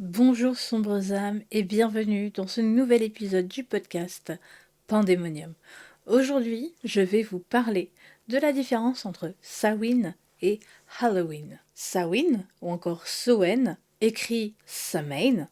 Bonjour sombres âmes et bienvenue dans ce nouvel épisode du podcast Pandémonium. Aujourd'hui, je vais vous parler de la différence entre Samhain et Halloween. Samhain, ou encore Samhain, écrit Samhain,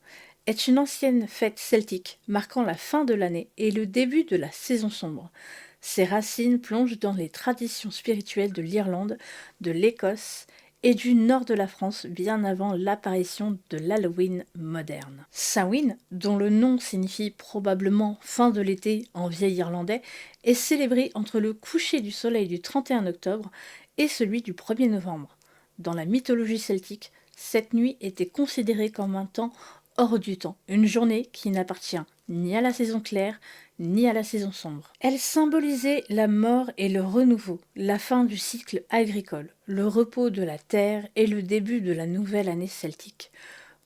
est une ancienne fête celtique marquant la fin de l'année et le début de la saison sombre. Ses racines plongent dans les traditions spirituelles de l'Irlande, de l'Écosse et du nord de la France bien avant l'apparition de l'Halloween moderne. Samhain, dont le nom signifie probablement fin de l'été en vieil irlandais, est célébré entre le coucher du soleil du 31 octobre et celui du 1er novembre. Dans la mythologie celtique, cette nuit était considérée comme un temps hors du temps, une journée qui n'appartient ni à la saison claire ni à la saison sombre. Elle symbolisait la mort et le renouveau, la fin du cycle agricole, le repos de la terre et le début de la nouvelle année celtique.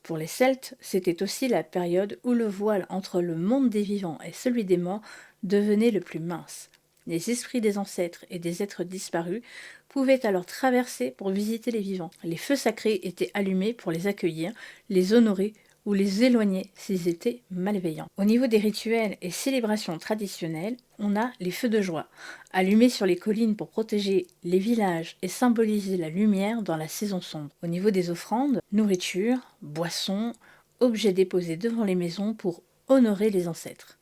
Pour les Celtes, c'était aussi la période où le voile entre le monde des vivants et celui des morts devenait le plus mince. Les esprits des ancêtres et des êtres disparus pouvaient alors traverser pour visiter les vivants. Les feux sacrés étaient allumés pour les accueillir, les honorer ou les éloigner s'ils étaient malveillants. Au niveau des rituels et célébrations traditionnelles, on a les feux de joie, allumés sur les collines pour protéger les villages et symboliser la lumière dans la saison sombre. Au niveau des offrandes, nourriture, boissons, objets déposés devant les maisons pour honorer les ancêtres.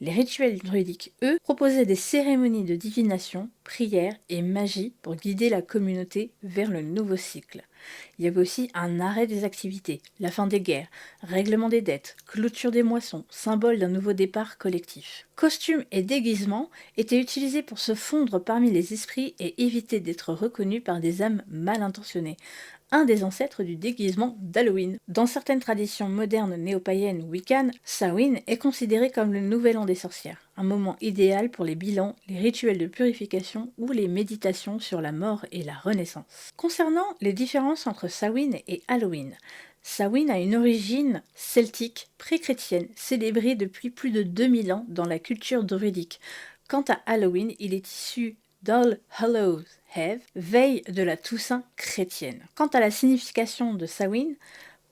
Les rituels druidiques, eux, proposaient des cérémonies de divination, prières et magie pour guider la communauté vers le nouveau cycle. Il y avait aussi un arrêt des activités, la fin des guerres, règlement des dettes, clôture des moissons, symbole d'un nouveau départ collectif. Costumes et déguisements étaient utilisés pour se fondre parmi les esprits et éviter d'être reconnus par des âmes mal intentionnées, un des ancêtres du déguisement d'Halloween. Dans certaines traditions modernes néo-païennes ou wiccanes, Samhain est considéré comme le nouvel an des sorcières, un moment idéal pour les bilans, les rituels de purification ou les méditations sur la mort et la renaissance. Concernant les différences entre Samhain et Halloween, Samhain a une origine celtique pré-chrétienne, célébrée depuis plus de 2000 ans dans la culture druidique. Quant à Halloween, il est issu d'All Hallows Eve, veille de la Toussaint chrétienne. Quant à la signification de Samhain,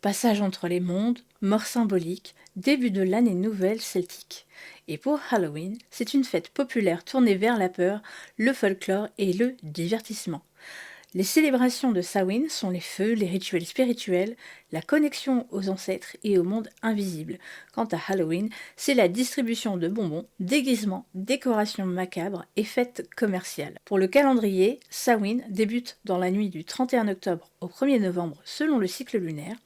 passage entre les mondes, mort symbolique, début de l'année nouvelle celtique. Et pour Halloween, c'est une fête populaire tournée vers la peur, le folklore et le divertissement. Les célébrations de Samhain sont les feux, les rituels spirituels, la connexion aux ancêtres et au monde invisible. Quant à Halloween, c'est la distribution de bonbons, déguisements, décorations macabres et fêtes commerciales. Pour le calendrier, Samhain débute dans la nuit du 31 octobre au 1er novembre selon le cycle lunaire,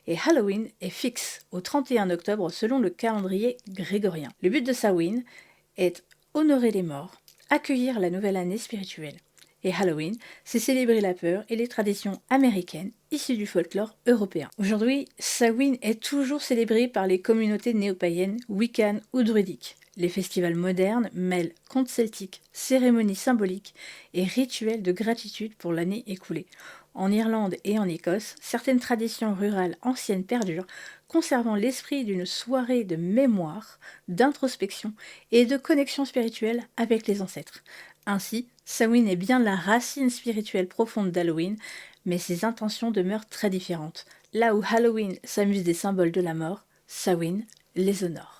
et Halloween est fixe au 31 octobre selon le calendrier grégorien. Le but de Samhain est honorer les morts, accueillir la nouvelle année spirituelle. Et Halloween, c'est célébrer la peur et les traditions américaines issues du folklore européen. Aujourd'hui, Samhain est toujours célébré par les communautés néo-païennes, wiccanes ou druidiques. Les festivals modernes mêlent contes celtiques, cérémonies symboliques et rituels de gratitude pour l'année écoulée. En Irlande et en Écosse, certaines traditions rurales anciennes perdurent, conservant l'esprit d'une soirée de mémoire, d'introspection et de connexion spirituelle avec les ancêtres. Ainsi, Samhain est bien la racine spirituelle profonde d'Halloween, mais ses intentions demeurent très différentes. Là où Halloween s'amuse des symboles de la mort, Samhain les honore.